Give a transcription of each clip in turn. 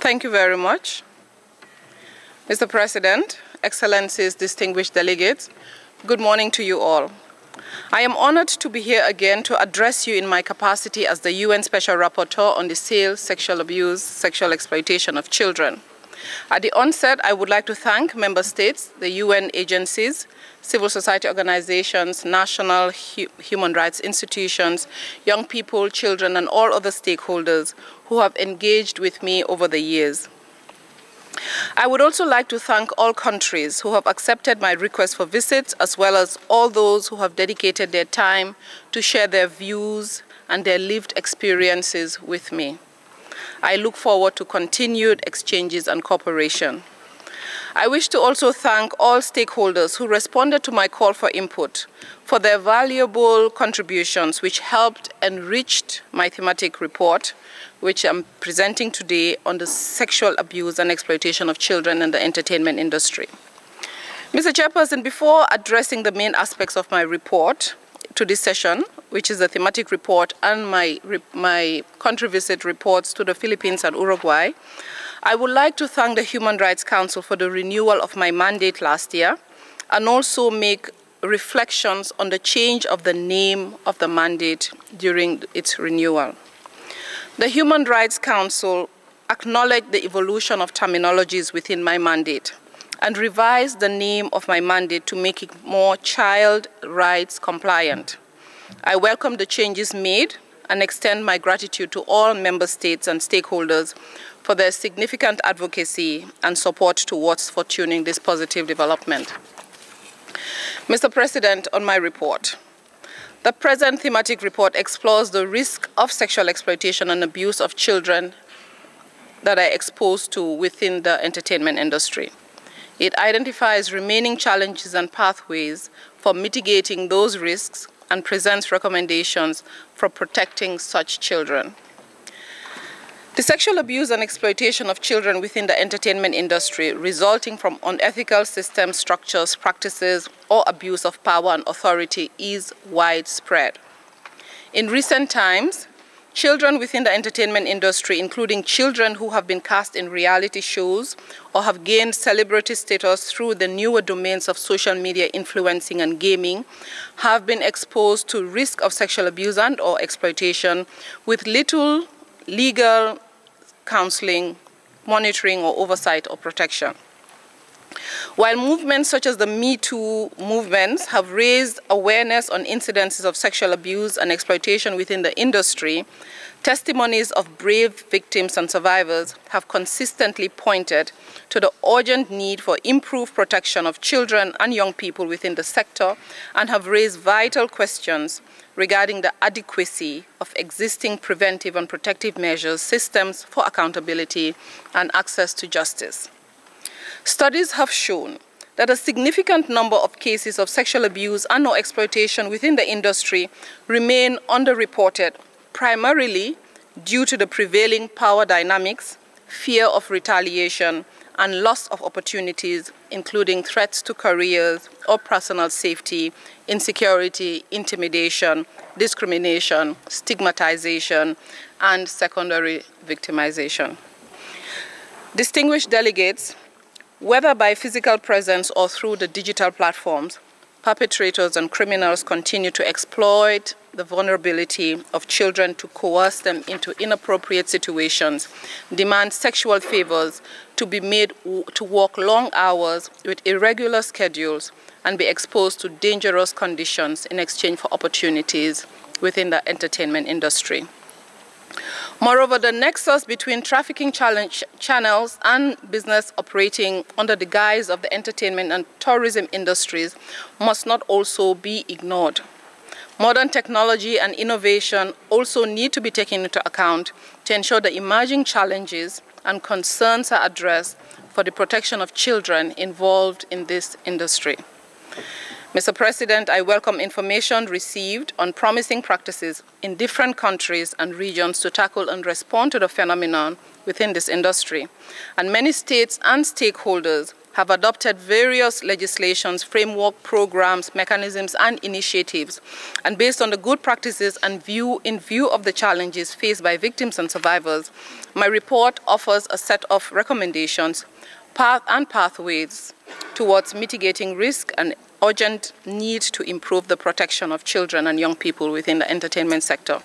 Thank you very much. Mr. President, Excellencies, distinguished delegates, good morning to you all. I am honored to be here again to address you in my capacity as the UN Special Rapporteur on the sale, sexual abuse, sexual exploitation of children. At the onset, I would like to thank member states, the UN agencies, civil society organizations, national human rights institutions, young people, children, and all other stakeholders who have engaged with me over the years. I would also like to thank all countries who have accepted my request for visits, as well as all those who have dedicated their time to share their views and their lived experiences with me. I look forward to continued exchanges and cooperation. I wish to also thank all stakeholders who responded to my call for input for their valuable contributions, which helped enrich my thematic report, which I'm presenting today on the sexual abuse and exploitation of children in the entertainment industry. Mr. Chairperson, before addressing the main aspects of my report to this session, which is the thematic report and my country visit reports to the Philippines and Uruguay, I would like to thank the Human Rights Council for the renewal of my mandate last year, and also make reflections on the change of the name of the mandate during its renewal. The Human Rights Council acknowledged the evolution of terminologies within my mandate and revised the name of my mandate to make it more child rights compliant. I welcome the changes made and extend my gratitude to all member states and stakeholders for their significant advocacy and support towards fortuning this positive development. Mr. President, on my report. The present thematic report explores the risk of sexual exploitation and abuse of children that are exposed to within the entertainment industry. It identifies remaining challenges and pathways for mitigating those risks and presents recommendations for protecting such children. The sexual abuse and exploitation of children within the entertainment industry resulting from unethical systems, structures, practices, or abuse of power and authority is widespread. In recent times, children within the entertainment industry, including children who have been cast in reality shows or have gained celebrity status through the newer domains of social media influencing and gaming, have been exposed to risk of sexual abuse and or exploitation with little legal counseling, monitoring, or oversight or protection. While movements such as the Me Too movements have raised awareness on incidences of sexual abuse and exploitation within the industry, testimonies of brave victims and survivors have consistently pointed to the urgent need for improved protection of children and young people within the sector and have raised vital questions regarding the adequacy of existing preventive and protective measures, systems for accountability, and access to justice. Studies have shown that a significant number of cases of sexual abuse and or exploitation within the industry remain underreported, primarily due to the prevailing power dynamics, fear of retaliation, and loss of opportunities, including threats to careers or personal safety, insecurity, intimidation, discrimination, stigmatization, and secondary victimization. Distinguished delegates, whether by physical presence or through the digital platforms, perpetrators and criminals continue to exploit the vulnerability of children to coerce them into inappropriate situations, demand sexual favors, to be made to work long hours with irregular schedules, and be exposed to dangerous conditions in exchange for opportunities within the entertainment industry. Moreover, the nexus between trafficking channels and business operating under the guise of the entertainment and tourism industries must not also be ignored. Modern technology and innovation also need to be taken into account to ensure the emerging challenges and concerns are addressed for the protection of children involved in this industry. Mr. President, I welcome information received on promising practices in different countries and regions to tackle and respond to the phenomenon within this industry. And many states and stakeholders have adopted various legislations, framework, programs, mechanisms, and initiatives. And based on the good practices and in view of the challenges faced by victims and survivors, my report offers a set of recommendations and pathways towards mitigating risk and urgent need to improve the protection of children and young people within the entertainment sector.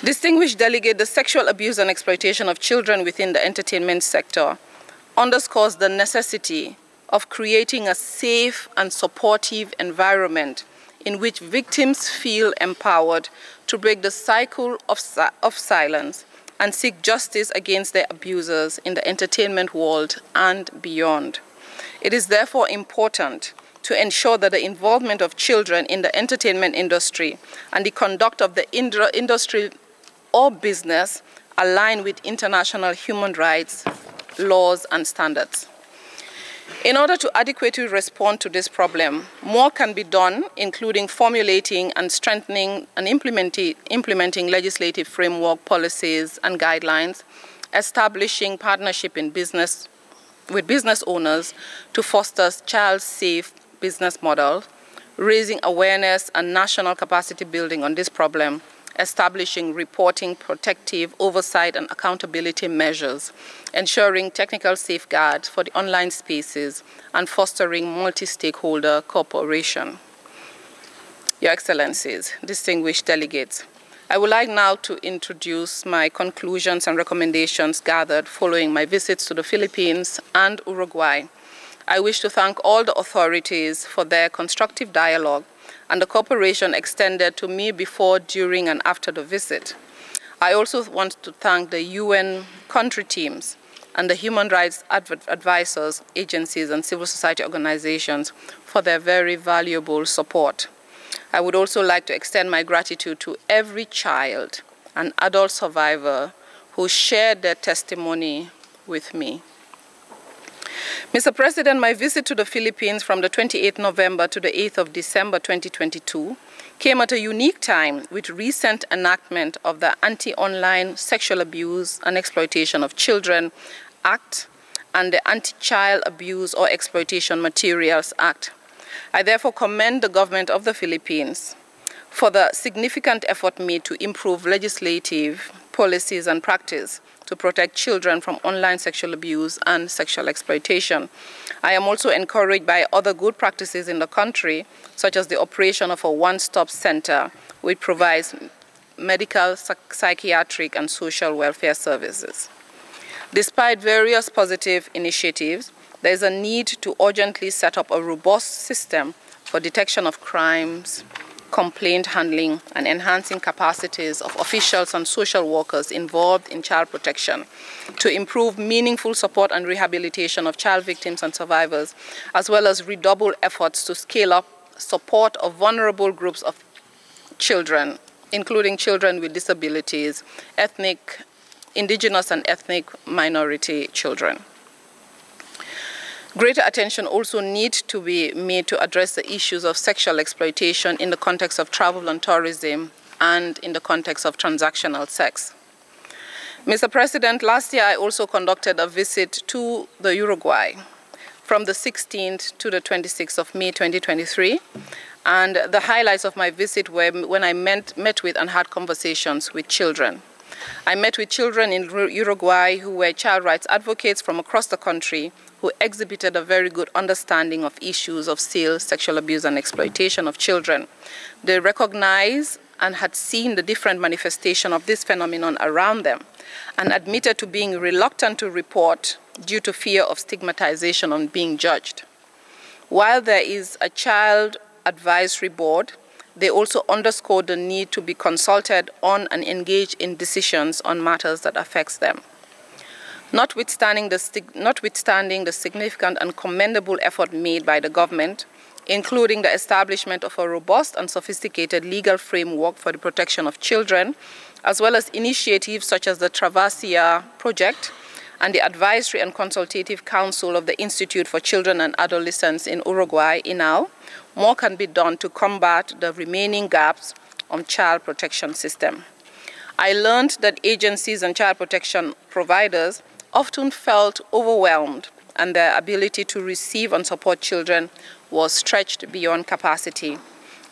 Distinguished delegate, the sexual abuse and exploitation of children within the entertainment sector underscores the necessity of creating a safe and supportive environment in which victims feel empowered to break the cycle of silence and seek justice against their abusers in the entertainment world and beyond. It is therefore important to ensure that the involvement of children in the entertainment industry and the conduct of the industry or business align with international human rights laws and standards. In order to adequately respond to this problem, more can be done, including formulating and strengthening and implementing legislative framework, policies, and guidelines, establishing partnership in business with business owners to foster child-safe business models, raising awareness and national capacity building on this problem, establishing reporting, protective, oversight, and accountability measures, ensuring technical safeguards for the online spaces, and fostering multi-stakeholder cooperation. Your Excellencies, distinguished delegates, I would like now to introduce my conclusions and recommendations gathered following my visits to the Philippines and Uruguay. I wish to thank all the authorities for their constructive dialogue and the cooperation extended to me before, during, and after the visit. I also want to thank the UN country teams and the human rights advisors, agencies, and civil society organizations for their very valuable support. I would also like to extend my gratitude to every child and adult survivor who shared their testimony with me. Mr. President, my visit to the Philippines from the 28th November to the 8th of December 2022 came at a unique time with recent enactment of the Anti-Online Sexual Abuse and Exploitation of Children Act and the Anti-Child Abuse or Exploitation Materials Act. I therefore commend the government of the Philippines for the significant effort made to improve legislative policies and practice to protect children from online sexual abuse and sexual exploitation. I am also encouraged by other good practices in the country, such as the operation of a one-stop center, which provides medical, psychiatric, and social welfare services. Despite various positive initiatives, there is a need to urgently set up a robust system for detection of crimes, complaint handling, and enhancing capacities of officials and social workers involved in child protection to improve meaningful support and rehabilitation of child victims and survivors, as well as redouble efforts to scale up support of vulnerable groups of children, including children with disabilities, indigenous and ethnic minority children. Greater attention also needs to be made to address the issues of sexual exploitation in the context of travel and tourism and in the context of transactional sex. Mr. President, last year I also conducted a visit to the Uruguay from the 16th to the 26th of May 2023, and the highlights of my visit were when I met with and had conversations with children. I met with children in Uruguay who were child rights advocates from across the country who exhibited a very good understanding of issues of sexual abuse and exploitation of children. They recognized and had seen the different manifestation of this phenomenon around them and admitted to being reluctant to report due to fear of stigmatization on being judged. While there is a child advisory board, they also underscored the need to be consulted on and engage in decisions on matters that affect them. Notwithstanding the significant and commendable effort made by the government, including the establishment of a robust and sophisticated legal framework for the protection of children, as well as initiatives such as the Traversia Project and the Advisory and Consultative Council of the Institute for Children and Adolescents in Uruguay, INAU, more can be done to combat the remaining gaps on child protection system. I learned that agencies and child protection providers often felt overwhelmed and their ability to receive and support children was stretched beyond capacity.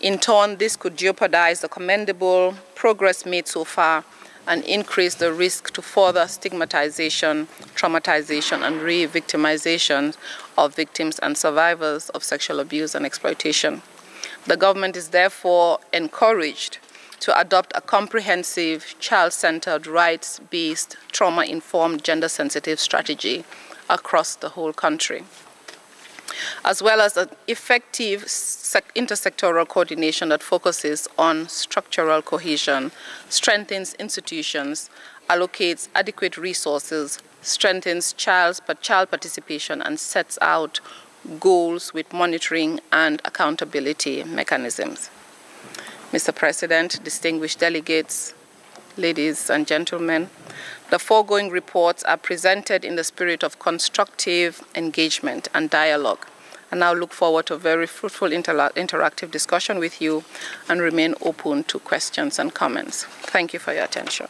In turn, this could jeopardize the commendable progress made so far and increase the risk to further stigmatization, traumatization, and re-victimization of victims and survivors of sexual abuse and exploitation. The government is therefore encouraged to adopt a comprehensive, child-centered, rights-based, trauma-informed, gender-sensitive strategy across the whole country, as well as an effective intersectoral coordination that focuses on structural cohesion, strengthens institutions, allocates adequate resources, strengthens child participation, and sets out goals with monitoring and accountability mechanisms. Mr. President, distinguished delegates, ladies and gentlemen, the foregoing reports are presented in the spirit of constructive engagement and dialogue, and I look forward to a very fruitful interactive discussion with you and remain open to questions and comments. Thank you for your attention.